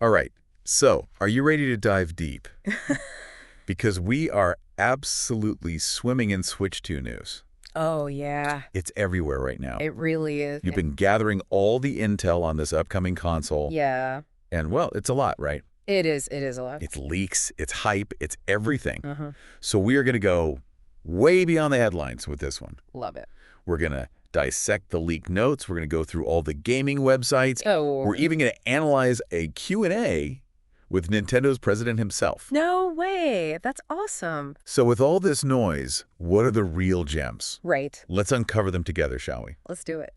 All right. So, are you ready to dive deep? Because we are absolutely swimming in Switch 2 news. Oh, yeah. It's everywhere right now. It really is. You've been gathering all the intel on this upcoming console. Yeah. And, well, it's a lot, right? It is. It is a lot. It's leaks, it's hype, it's everything. Uh-huh. So we are going to go way beyond the headlines with this one. Love it. We're going to dissect the leak notes. We're going to go through all the gaming websites. Oh. We're even going to analyze a Q&A with Nintendo's president himself. No way. That's awesome. So with all this noise, what are the real gems? Right. Let's uncover them together, shall we? Let's do it.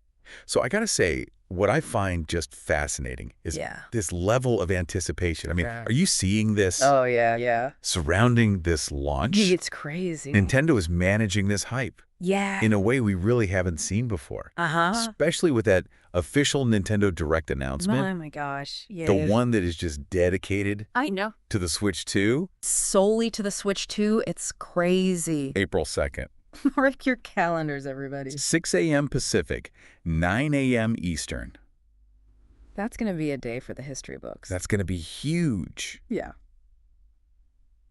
So I got to say, what I find just fascinating is this level of anticipation. I mean, are you seeing this Oh, yeah, yeah. surrounding this launch? It's crazy. Nintendo is managing this hype Yeah. in a way we really haven't seen before. Uh-huh. Especially with that official Nintendo Direct announcement. Oh, my gosh. Yeah. The one that is just dedicated I know. to the Switch 2. Solely to the Switch 2. It's crazy. April 2nd. Mark your calendars, everybody. 6 a.m. Pacific, 9 a.m. Eastern. That's going to be a day for the history books. That's going to be huge. Yeah.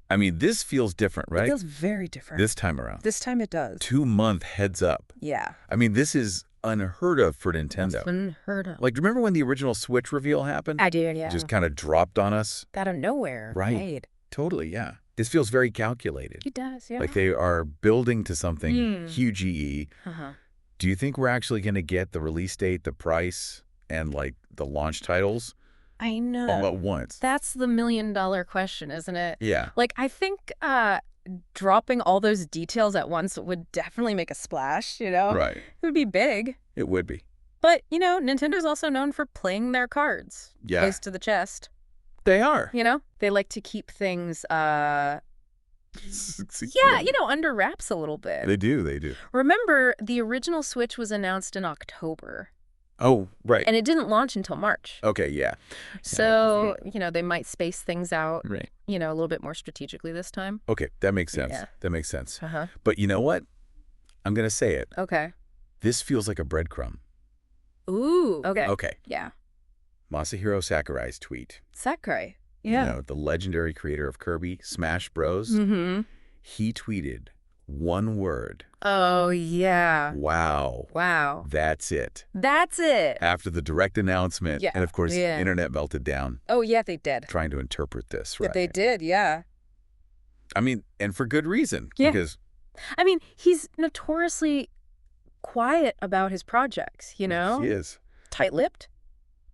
I mean, this feels different, right? It feels very different. This time around. This time it does. 2-month heads up. Yeah. I mean, this is unheard of for Nintendo. That's unheard of. Like, remember when the original Switch reveal happened? I did, yeah. It just kind of dropped on us. Out of nowhere. Right. Totally, yeah. This feels very calculated. It does, yeah. Like they are building to something huge EE. Uh-huh. Do you think we're actually going to get the release date, the price, and like the launch titles I know. all at once? That's the million-dollar question, isn't it? Yeah. Like, I think dropping all those details at once would definitely make a splash, you know? Right. It would be big. It would be. But, you know, Nintendo's also known for playing their cards. Yeah. Close to the chest. They are. You know? They like to keep things, under wraps a little bit. They do. They do. Remember, the original Switch was announced in October. Oh, right. And it didn't launch until March. Okay, yeah. So, they might space things out, Right. a little bit more strategically this time. Okay, that makes sense. Yeah. That makes sense. Uh-huh. But you know what? I'm going to say it. Okay. This feels like a breadcrumb. Ooh. Okay. Okay. Yeah. Masahiro Sakurai's tweet. Sakurai. Yeah. The legendary creator of Kirby, Smash Bros. Mm-hmm. He tweeted one word. Oh, yeah. Wow. Wow. That's it. That's it. After the direct announcement. Yeah. And of course, Yeah. the internet melted down Oh, yeah, they did. trying to interpret this, right? They did, yeah. I mean, and for good reason. Yeah. Because I mean, he's notoriously quiet about his projects, he is. Tight-lipped.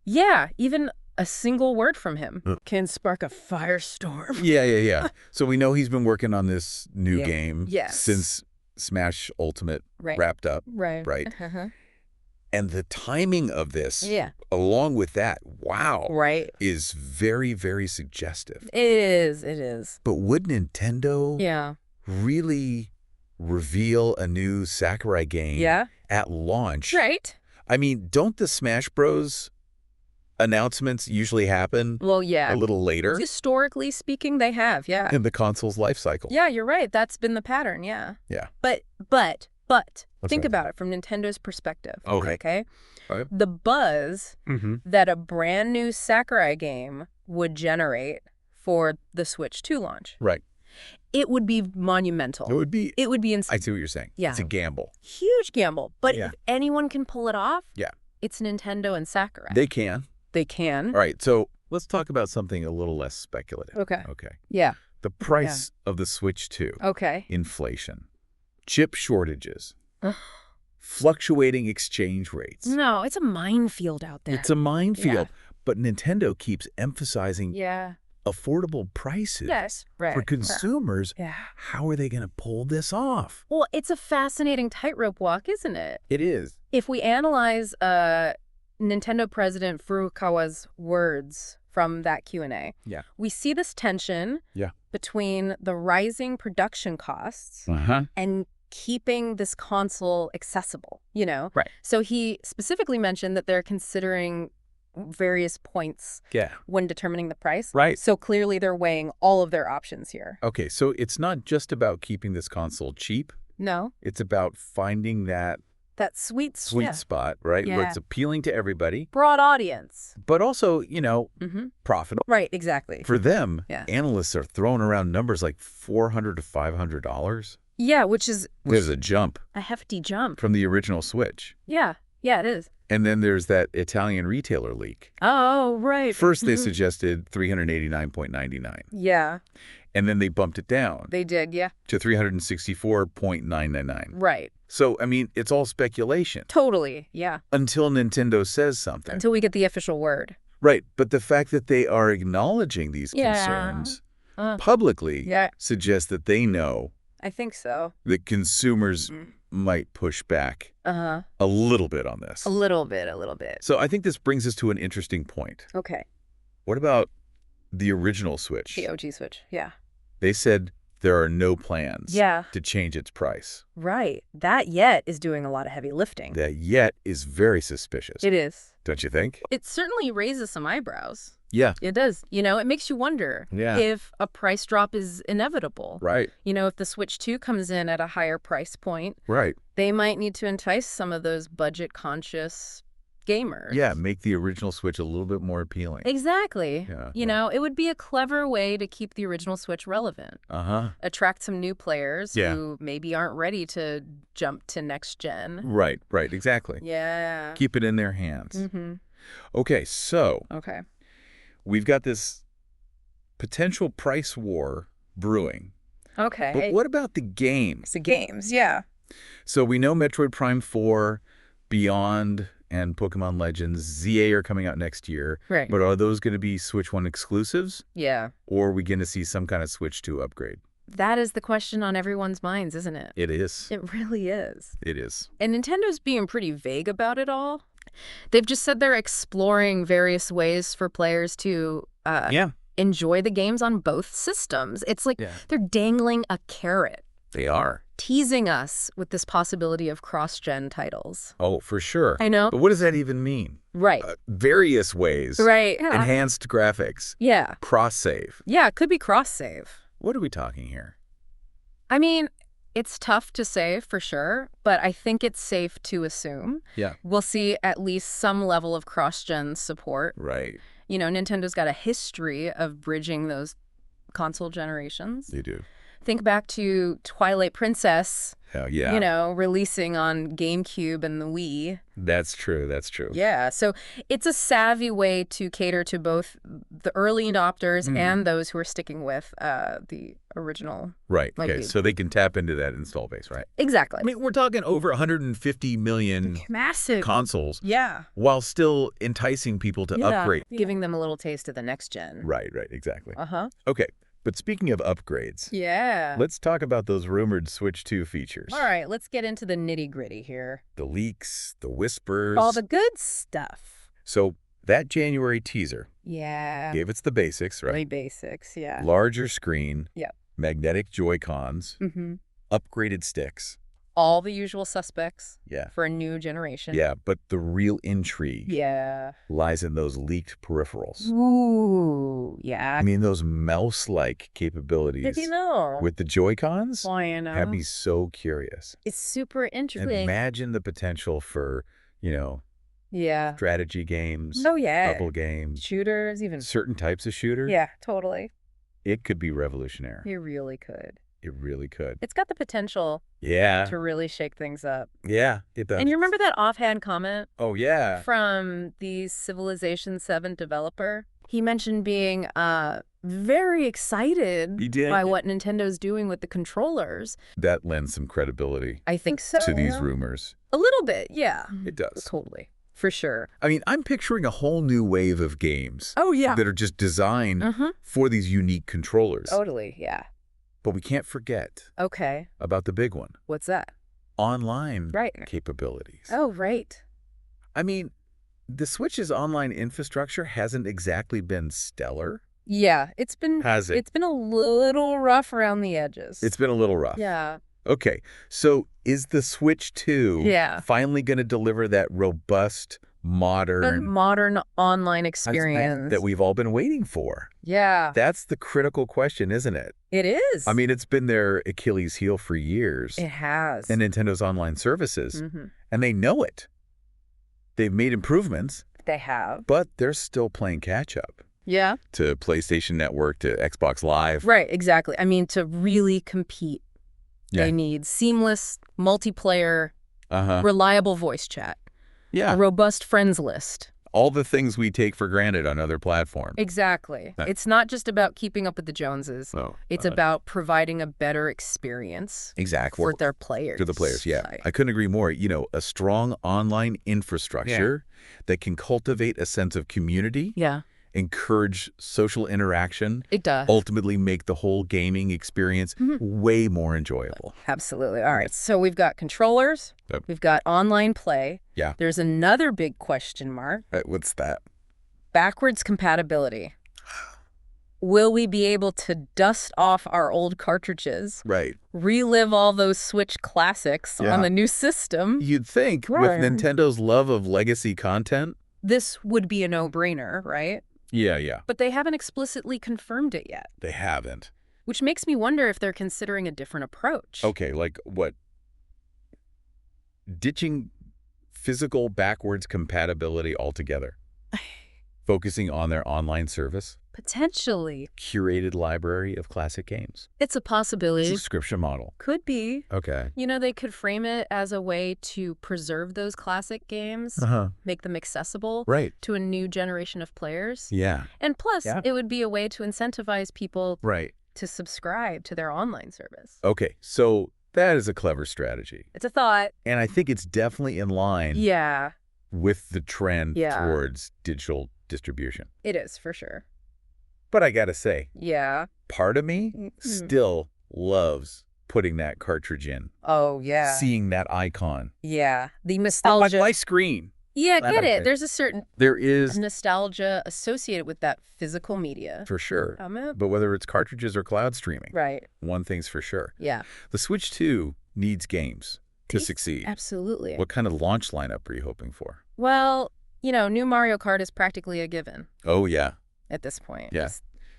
Yeah, even a single word from him can spark a firestorm. Yeah. So we know he's been working on this new Yeah. game Yes. since Smash Ultimate Right. wrapped up. Right. Right. Uh-huh. And the timing of this, Yeah. along with that, wow, Right. is very, very suggestive. It is. It is. But would Nintendo Yeah. really reveal a new Sakurai game Yeah. at launch? Right. I mean, don't the Smash Bros. Announcements usually happen Well, yeah. a little later Historically speaking, they have, yeah. in the console's life cycle? Yeah, you're right. That's been the pattern, yeah. Yeah. But What's think that? about it from Nintendo's perspective. Okay. All right. The buzz Mm-hmm. that a brand new Sakurai game would generate for the Switch 2 launch, Right. it would be monumental. It would be. It would be I insane. see what you're saying. Yeah. It's a gamble. Huge gamble. But Yeah. if anyone can pull it off, Yeah. it's Nintendo and Sakurai. They can. They can. All right. So let's talk about something a little less speculative. Okay. Okay. Yeah. The price of the Switch 2. Okay. Inflation. Chip shortages. Fluctuating exchange rates. No, it's a minefield out there. It's a minefield. Yeah. But Nintendo keeps emphasizing Yeah. affordable prices. Yes. Right. For consumers, Yeah. how are they going to pull this off? Well, it's a fascinating tightrope walk, isn't it? It is. If we analyze Nintendo President Furukawa's words from that Q&A, Yeah. we see this tension between the rising production costs and keeping this console accessible, Right. So he specifically mentioned that they're considering various points when determining the price. Right. So clearly they're weighing all of their options here. Okay, so it's not just about keeping this console cheap. No? It's about finding that That sweet spot, right? Yeah. Where it's appealing to everybody. Broad audience. But also, profitable. Right, exactly. For them, Yeah. analysts are throwing around numbers like $400 to $500. Yeah, which is... There's a jump. A hefty jump. From the original Switch. Yeah, it is. And then there's that Italian retailer leak. Oh, right. First, they suggested $389.99. Yeah. And then they bumped it down. They did, yeah. To $364.999. Right. So, I mean, it's all speculation. Totally, yeah. Until Nintendo says something. Until we get the official word. Right, but the fact that they are acknowledging these concerns publicly suggests that they know. I think so. That consumers might push back a little bit on this. A little bit. So I think this brings us to an interesting point. Okay. What about the original Switch? The OG Switch, yeah. They said there are no plans to change its price. Right. That yet is doing a lot of heavy lifting. That yet is very suspicious. It is. Don't you think? It certainly raises some eyebrows. Yeah. It does. It makes you wonder if a price drop is inevitable. Right. If the Switch 2 comes in at a higher price point, they might need to entice some of those budget-conscious gamers. Yeah, make the original Switch a little bit more appealing. Exactly. Yeah. It would be a clever way to keep the original Switch relevant. Attract some new players who maybe aren't ready to jump to next gen. Right, exactly. Yeah. Keep it in their hands. Okay, so we've got this potential price war brewing. Okay. But what about the games? The games, yeah. So we know Metroid Prime 4, Beyond, and Pokémon Legends, ZA are coming out next year. Right. But are those going to be Switch 1 exclusives? Yeah. Or are we going to see some kind of Switch 2 upgrade? That is the question on everyone's minds, isn't it? It is. It really is. It is. And Nintendo's being pretty vague about it all. They've just said they're exploring various ways for players to enjoy the games on both systems. It's like they're dangling a carrot. They are. Teasing us with this possibility of cross-gen titles. Oh, for sure. I know. But what does that even mean? Right. Various ways. Right. Yeah. Enhanced graphics. Yeah. Cross-save. Yeah, it could be cross-save. What are we talking here? I mean, it's tough to say for sure, but I think it's safe to assume we'll see at least some level of cross-gen support. Right. Nintendo's got a history of bridging those console generations. They do. Think back to Twilight Princess, releasing on GameCube and the Wii. That's true. Yeah, so it's a savvy way to cater to both the early adopters and those who are sticking with the original. Right, okay, so they can tap into that install base, right? Exactly. I mean, we're talking over 150 million massive consoles. Yeah. While still enticing people to upgrade. Giving them a little taste of the next gen. Right, exactly. Okay. But speaking of upgrades, let's talk about those rumored Switch 2 features. All right, let's get into the nitty-gritty here. The leaks, the whispers. All the good stuff. So that January teaser gave us the basics, right? The basics, yeah. Larger screen, Yep. magnetic Joy-Cons, upgraded sticks. All the usual suspects Yeah. for a new generation. Yeah, but the real intrigue lies in those leaked peripherals. Ooh, yeah. I mean, those mouse-like capabilities with the Joy-Cons have me so curious. It's super interesting. Imagine the potential for, strategy games, puzzle games. Shooters, even. Certain types of shooters. Yeah, totally. It could be revolutionary. It really could. It really could. It's got the potential to really shake things up. Yeah, it does. And you remember that offhand comment? Oh, yeah. From the Civilization 7 developer? He mentioned being very excited by what Nintendo's doing with the controllers. That lends some credibility. I think so. To these rumors. A little bit, yeah. It does. Totally. For sure. I mean, I'm picturing a whole new wave of games. Oh, yeah. That are just designed for these unique controllers. Totally, yeah. But we can't forget about the big one. What's that? Online capabilities. Oh, right. I mean, the Switch's online infrastructure hasn't exactly been stellar. Yeah, it's been... Has it? It's been a little rough around the edges. It's been a little rough. Yeah. Okay, so is the Switch 2 finally going to deliver that robust modern online experience that we've all been waiting for. Yeah. That's the critical question, isn't it? It is. I mean, it's been their Achilles heel for years. It has. And Nintendo's online services. And they know it. They've made improvements. They have. But they're still playing catch up. Yeah. To PlayStation Network, to Xbox Live. Right, exactly. I mean, to really compete, they need seamless, multiplayer, reliable voice chat. Yeah. A robust friends list. All the things we take for granted on other platforms. Exactly. It's not just about keeping up with the Joneses. No. It's about providing a better experience for their players. To the players, yeah. I couldn't agree more. You know, a strong online infrastructure that can cultivate a sense of community. Yeah. Encourage social interaction. It does. Ultimately make the whole gaming experience way more enjoyable. Absolutely. All right. So we've got controllers. We've got online play. Yeah. There's another big question mark. What's that? Backwards compatibility. Will we be able to dust off our old cartridges? Right. Relive all those Switch classics on the new system? You'd think with Nintendo's love of legacy content. This would be a no-brainer, right? Yeah, yeah. But they haven't explicitly confirmed it yet. They haven't. Which makes me wonder if they're considering a different approach. Okay, like what? Ditching physical backwards compatibility altogether? Focusing on their online service? Potentially. Curated library of classic games? It's a possibility. Subscription model? Could be. Okay. You know, they could frame it as a way to preserve those classic games, make them accessible to a new generation of players. Yeah. And plus, it would be a way to incentivize people to subscribe to their online service. Okay, so that is a clever strategy. It's a thought. And I think it's definitely in line with the trend towards digital distribution. It is, for sure. But I gotta say, part of me still loves putting that cartridge in. Oh, yeah. Seeing that icon. Yeah. The nostalgia. On my screen. Yeah, get it. There's a certain nostalgia associated with that physical media. For sure. But whether it's cartridges or cloud streaming. Right. One thing's for sure. Yeah. The Switch 2 needs games to succeed. Absolutely. What kind of launch lineup are you hoping for? Well, you know, new Mario Kart is practically a given. Oh, yeah. At this point. Yeah.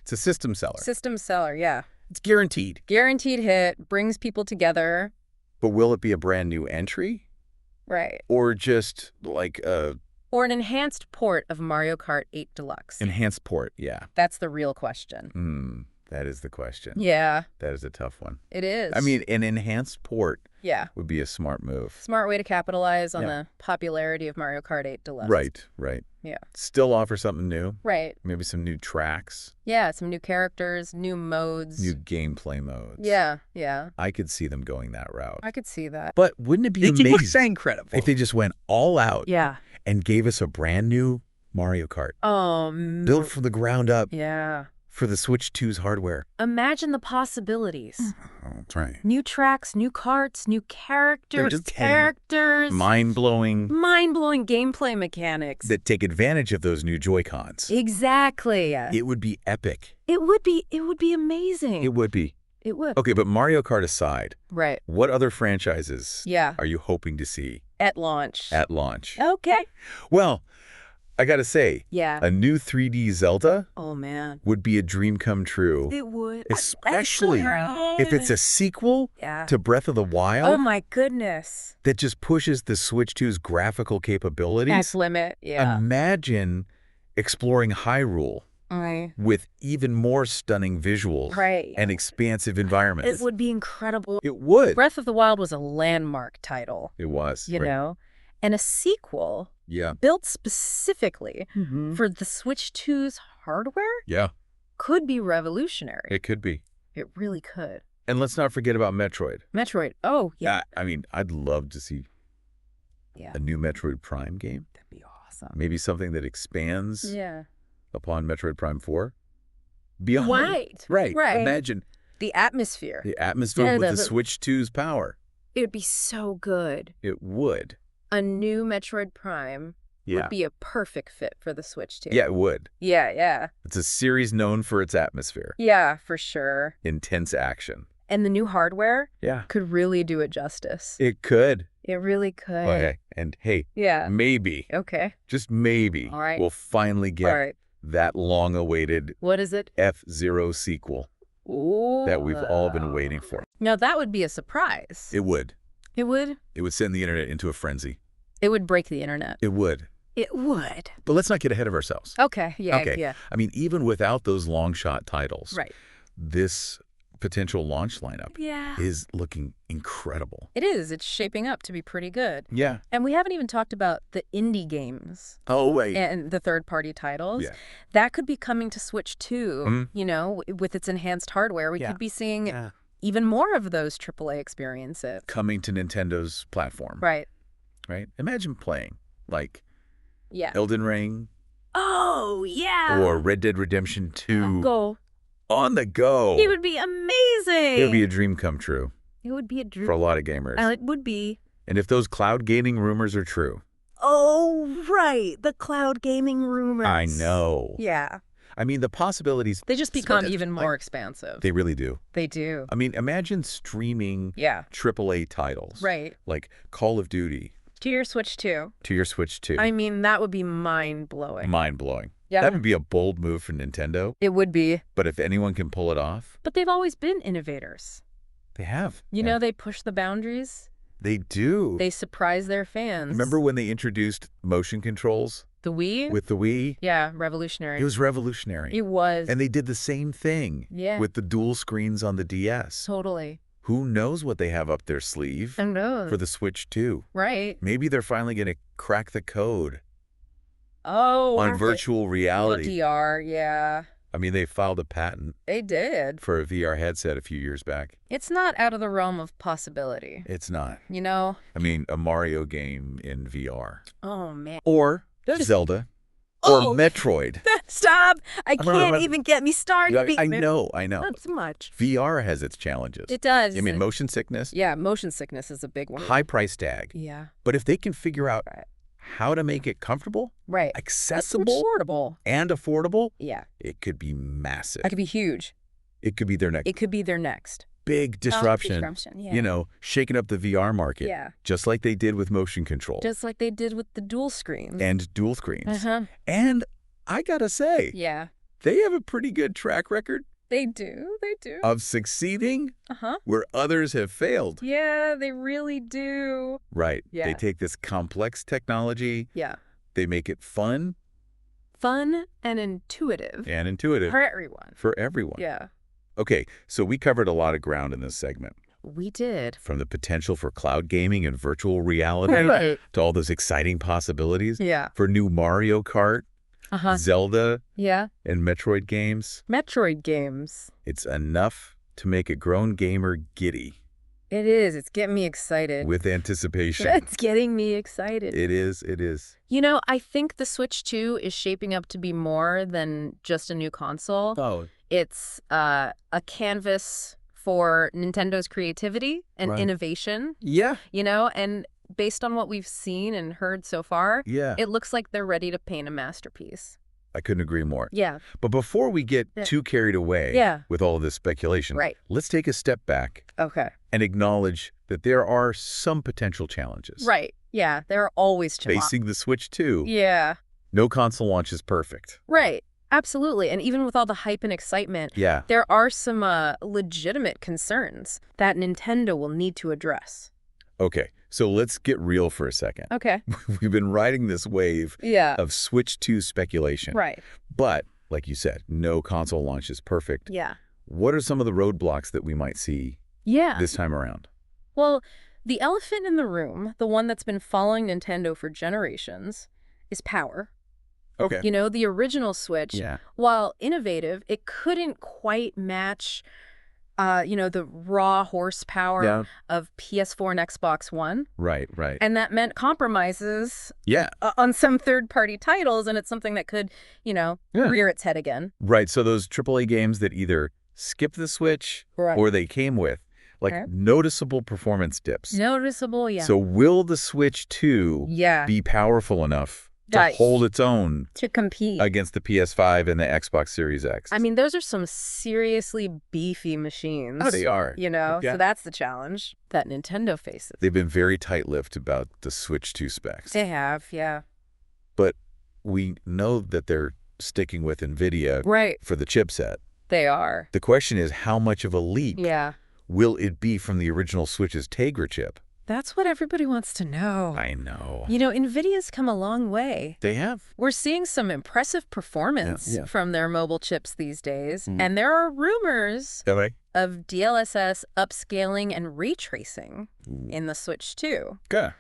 It's a system seller. System seller, yeah. It's guaranteed. Guaranteed hit, brings people together. But will it be a brand new entry? Right. Or just like a... Or an enhanced port of Mario Kart 8 Deluxe. Enhanced port, yeah. That's the real question. That is the question. Yeah. That is a tough one. It is. I mean, an enhanced port would be a smart move. Smart way to capitalize on the popularity of Mario Kart 8 Deluxe. Right, right. Yeah. Still offer something new. Right. Maybe some new tracks. Yeah, some new characters, new modes. New gameplay modes. Yeah, yeah. I could see them going that route. I could see that. But wouldn't it be amazing incredible if they just went all out and gave us a brand new Mario Kart? Built from the ground up. Yeah. For the Switch 2's hardware. Imagine the possibilities. Oh, that's right. New tracks, new carts, new characters. Mind-blowing. Mind-blowing gameplay mechanics. That take advantage of those new Joy-Cons. Exactly. It would be epic. It would be amazing. It would be. It would. Okay, but Mario Kart aside. Right. What other franchises are you hoping to see? At launch. At launch. Okay. Well, I gotta say, a new 3D Zelda would be a dream come true. It would. Especially if it's a sequel to Breath of the Wild. Oh my goodness. That just pushes the Switch 2's graphical capabilities. That's limit, Imagine exploring Hyrule with even more stunning visuals and expansive environments. It would be incredible. It would. Breath of the Wild was a landmark title. It was. You know? And a sequel built specifically for the Switch 2's hardware could be revolutionary. It could be. It really could. And let's not forget about Metroid. Metroid. Oh, yeah. I mean, I'd love to see a new Metroid Prime game. That'd be awesome. Maybe something that expands upon Metroid Prime 4. Beyond. Right. Imagine. The atmosphere. The atmosphere with the Switch 2's power. It would be so good. It would. A new Metroid Prime would be a perfect fit for the Switch 2. Yeah, it would. Yeah. It's a series known for its atmosphere. Yeah, for sure. Intense action. And the new hardware could really do it justice. It could. It really could. Okay. And hey, maybe, just maybe, we'll finally get that long-awaited what is it? F-Zero sequel that we've all been waiting for. Now, that would be a surprise. It would. It would? It would send the internet into a frenzy. It would break the internet. It would. It would. But let's not get ahead of ourselves. Okay, yeah. I mean, even without those long-shot titles, this potential launch lineup is looking incredible. It is. It's shaping up to be pretty good. Yeah. And we haven't even talked about the indie games. Oh, wait. And the third-party titles. Yeah. That could be coming to Switch too, you know, with its enhanced hardware. We could be seeing even more of those AAA experiences. Coming to Nintendo's platform. Right. Right? Imagine playing, like, Yeah. Elden Ring. Oh, yeah. Or Red Dead Redemption 2. Go. On the go. It would be amazing. It would be a dream come true. It would be a dream. For a lot of gamers. It would be. And if those cloud gaming rumors are true. Oh, right. The cloud gaming rumors. I know. Yeah. I mean, the possibilities. They just become even more expansive. They really do. They do. I mean, imagine streaming AAA titles. Right. Like Call of Duty. To your Switch 2. To your Switch 2. I mean, that would be mind-blowing. Mind-blowing. Yeah. That would be a bold move for Nintendo. It would be. But if anyone can pull it off. But they've always been innovators. They have. You know, they push the boundaries. They do. They surprise their fans. Remember when they introduced motion controls? The Wii? With the Wii? Yeah, revolutionary. It was revolutionary. It was. And they did the same thing with the dual screens on the DS. Totally. Who knows what they have up their sleeve for the Switch 2? Right. Maybe they're finally going to crack the code. Oh. On virtual reality. VR, yeah. I mean, they filed a patent. They did. For a VR headset a few years back. It's not out of the realm of possibility. It's not. You know? I mean, a Mario game in VR. Oh, man. Or Zelda. Or Metroid. Stop! I can't even get me started. I know. Not so much. VR has its challenges. It does. I mean, motion sickness. Yeah, motion sickness is a big one. High price tag. Yeah. But if they can figure out how to make it comfortable, accessible, and affordable, it could be massive. It could be huge. It could be their next. It could be their next. Big disruption, you know, shaking up the VR market. Yeah. Just like they did with motion control. Just like they did with the dual screens. And dual screens. And I gotta say, they have a pretty good track record. They do. They do. Of succeeding where others have failed. Yeah, they really do. Right. Yeah. They take this complex technology. Yeah. They make it fun. Fun and intuitive. And intuitive. For everyone. For everyone. Yeah. Okay, so we covered a lot of ground in this segment. We did. From the potential for cloud gaming and virtual reality to all those exciting possibilities for new Mario Kart, Zelda, and Metroid games. Metroid games. It's enough to make a grown gamer giddy. It is. It's getting me excited. With anticipation. It's getting me excited. It is. It is. You know, I think the Switch 2 is shaping up to be more than just a new console. Oh. It's a canvas for Nintendo's creativity and innovation. Yeah. You know, and based on what we've seen and heard so far, it looks like they're ready to paint a masterpiece. I couldn't agree more. Yeah. But before we get too carried away with all of this speculation, let's take a step back and acknowledge that there are some potential challenges. Right. Yeah, there are always challenges. Facing the Switch 2. Yeah. No console launch is perfect. Right. Absolutely. And even with all the hype and excitement, there are some legitimate concerns that Nintendo will need to address. Okay, so let's get real for a second. Okay. We've been riding this wave of Switch 2 speculation. Right. But, like you said, no console launch is perfect. Yeah. What are some of the roadblocks that we might see this time around? Well, the elephant in the room, the one that's been following Nintendo for generations, is power. Okay. You know, the original Switch, while innovative, it couldn't quite match, you know, the raw horsepower of PS4 and Xbox One. Right, right. And that meant compromises on some third-party titles, and it's something that could, you know, rear its head again. Right, so those AAA games that either skip the Switch or they came with, like noticeable performance dips. Noticeable, So will the Switch 2 be powerful enough to hold its own. To compete. Against the PS5 and the Xbox Series X. I mean, those are some seriously beefy machines. Oh, they are. You know, so that's the challenge that Nintendo faces. They've been very tight-lipped about the Switch 2 specs. They have, yeah. But we know that they're sticking with NVIDIA for the chipset. They are. The question is, how much of a leap will it be from the original Switch's Tegra chip? That's what everybody wants to know. I know. You know, NVIDIA's come a long way. They have. We're seeing some impressive performance from their mobile chips these days. And there are rumors of DLSS upscaling and retracing in the Switch 2. Okay.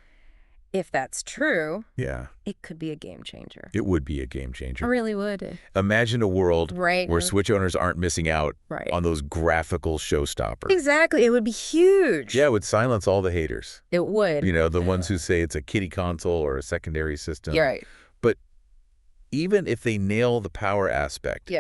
If that's true, it could be a game changer. It would be a game changer. It really would. Imagine a world where Switch owners aren't missing out on those graphical showstoppers. Exactly. It would be huge. Yeah, it would silence all the haters. It would. You know, the ones who say it's a kiddie console or a secondary system. You're right. But even if they nail the power aspect,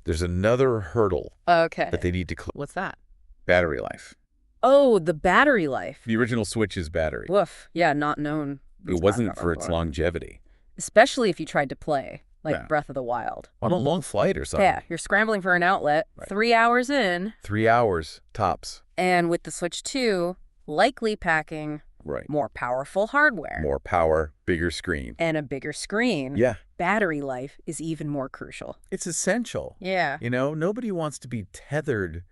there's another hurdle that they need to clear. What's that? Battery life. Oh, the battery life. The original Switch's battery. Woof. Yeah, not known. It wasn't for its longevity. Especially if you tried to play, like Breath of the Wild. On a long flight or something. Yeah, you're scrambling for an outlet, 3 hours in. 3 hours, tops. And with the Switch 2, likely packing more powerful hardware. More power, bigger screen. And a bigger screen. Yeah. Battery life is even more crucial. It's essential. Yeah. You know, nobody wants to be tethered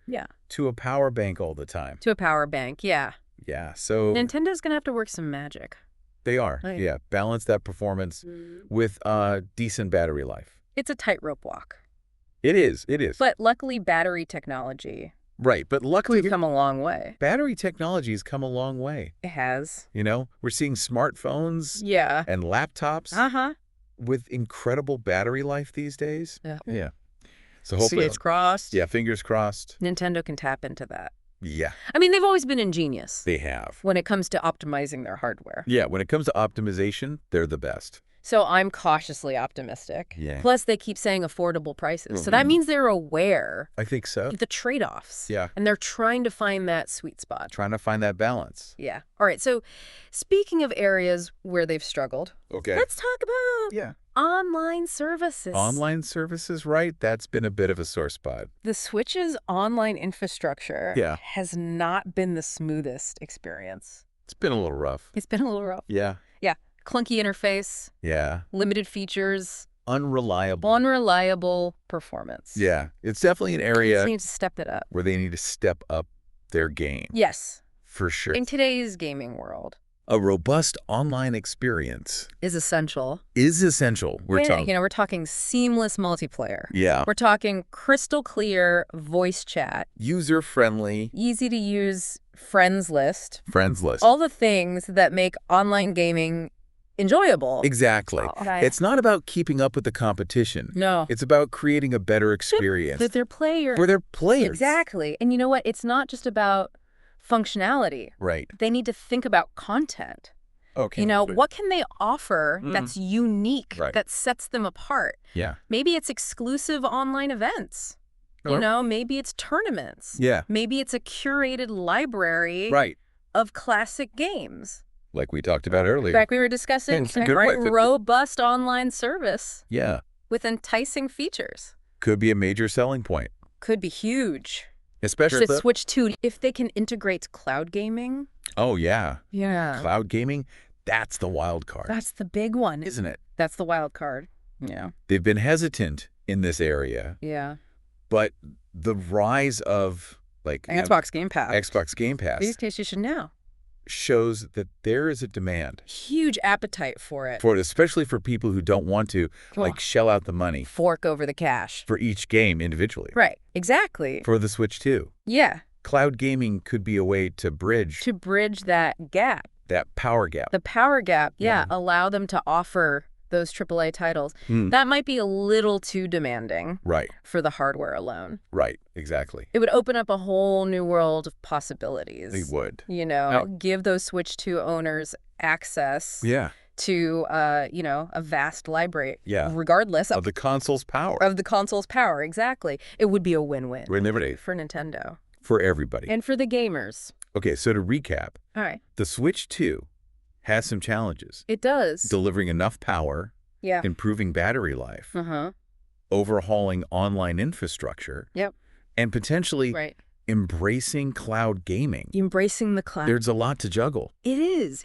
to a power bank all the time. To a power bank, yeah. Yeah, so... Nintendo's going to have to work some magic. They are, yeah. Balance that performance with decent battery life. It's a tightrope walk. It is, it is. But luckily, battery technology... Right, but luckily... We've come a long way. Battery technology has come a long way. It has. You know, we're seeing smartphones and laptops with incredible battery life these days. Yeah. So hopefully... Fingers crossed. Yeah, fingers crossed. Nintendo can tap into that. Yeah. I mean, they've always been ingenious. They have. When it comes to optimizing their hardware. Yeah, when it comes to optimization, they're the best. So I'm cautiously optimistic. Yeah. Plus, they keep saying affordable prices. So that means they're aware. I think so. The trade-offs. Yeah. And they're trying to find that sweet spot. Trying to find that balance. Yeah. All right. So speaking of areas where they've struggled, let's talk about online services. Online services, right? That's been a bit of a sore spot. The Switch's online infrastructure has not been the smoothest experience. It's been a little rough. It's been a little rough. Yeah. Yeah. Clunky interface. Yeah. Limited features. Unreliable. Unreliable performance. Yeah. It's definitely an area they need to step it up. Where they need to step up their game. Yes. For sure. In today's gaming world. A robust online experience is essential. We're talking seamless multiplayer. Yeah. We're talking crystal clear voice chat. User-friendly. Easy to use friends list. Friends list. All the things that make online gaming enjoyable. Exactly. It's not about keeping up with the competition. No. It's about creating a better experience. For their players. For their players. Exactly. And you know what? It's not just about functionality. Right. They need to think about content. Okay. You know, what can they offer that's unique, that sets them apart? Yeah. Maybe it's exclusive online events. You know, maybe it's tournaments. Yeah. Maybe it's a curated library of classic games. Like we talked about earlier. Like we were discussing. It's a good way. Robust online service. Yeah. With enticing features. Could be a major selling point. Could be huge. Especially the Switch 2, if they can integrate cloud gaming. Oh, yeah. Yeah. Cloud gaming, that's the wild card. That's the big one. Isn't it? That's the wild card. Yeah. They've been hesitant in this area. Yeah. But the rise of, like... Xbox Game Pass. Xbox Game Pass. These days you should know. Shows that there is a demand. Huge appetite for it. Especially for people who don't want to, shell out the money. Fork over the cash. For each game individually. Right. Exactly. For the Switch 2. Yeah. Cloud gaming could be a way to bridge... To bridge that gap. That power gap. The power gap, yeah. Allow them to offer those AAA titles. That might be a little too demanding. Right. For the hardware alone. Right. Exactly. It would open up a whole new world of possibilities. It would. You know, give those Switch 2 owners access to, a vast library. Yeah. Regardless of the console's power. Of the console's power, exactly. It would be a win-win. Win-win. For Nintendo. For everybody. And for the gamers. Okay, so to recap. All right. The Switch 2 has some challenges. It does. Delivering enough power improving battery life, overhauling online infrastructure, and potentially embracing cloud gaming. Embracing the cloud. There's a lot to juggle. It is.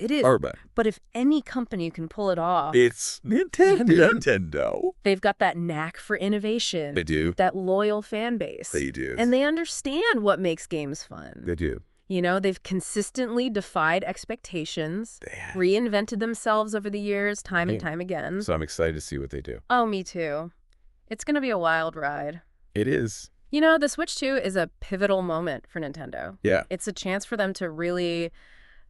But if any company can pull it off, it's Nintendo. They've got that knack for innovation. They do. That loyal fan base. They do. And they understand what makes games fun. They do. You know, they've consistently defied expectations, reinvented themselves over the years, time and time again. So I'm excited to see what they do. Oh, me too. It's going to be a wild ride. It is. You know, the Switch 2 is a pivotal moment for Nintendo. Yeah. It's a chance for them to really,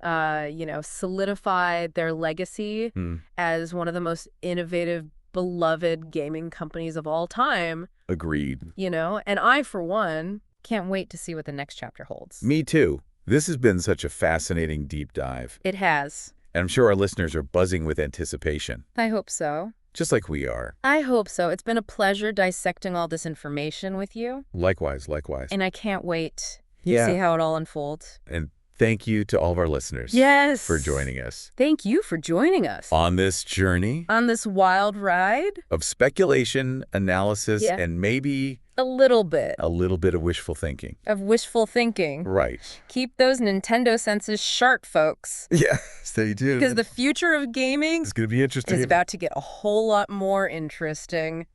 solidify their legacy as one of the most innovative, beloved gaming companies of all time. Agreed. You know, and I, for one, can't wait to see what the next chapter holds. Me too. This has been such a fascinating deep dive. It has. And I'm sure our listeners are buzzing with anticipation. I hope so. Just like we are. I hope so. It's been a pleasure dissecting all this information with you. Likewise. And I can't wait to see how it all unfolds. And thank you to all of our listeners. Yes. For joining us. Thank you for joining us. On this journey. On this wild ride. Of speculation, analysis, and maybe... A little bit of wishful thinking. Right. Keep those Nintendo senses sharp, folks. Yeah, stay tuned. Because the future of gaming is going to be interesting. Is about to get a whole lot more interesting.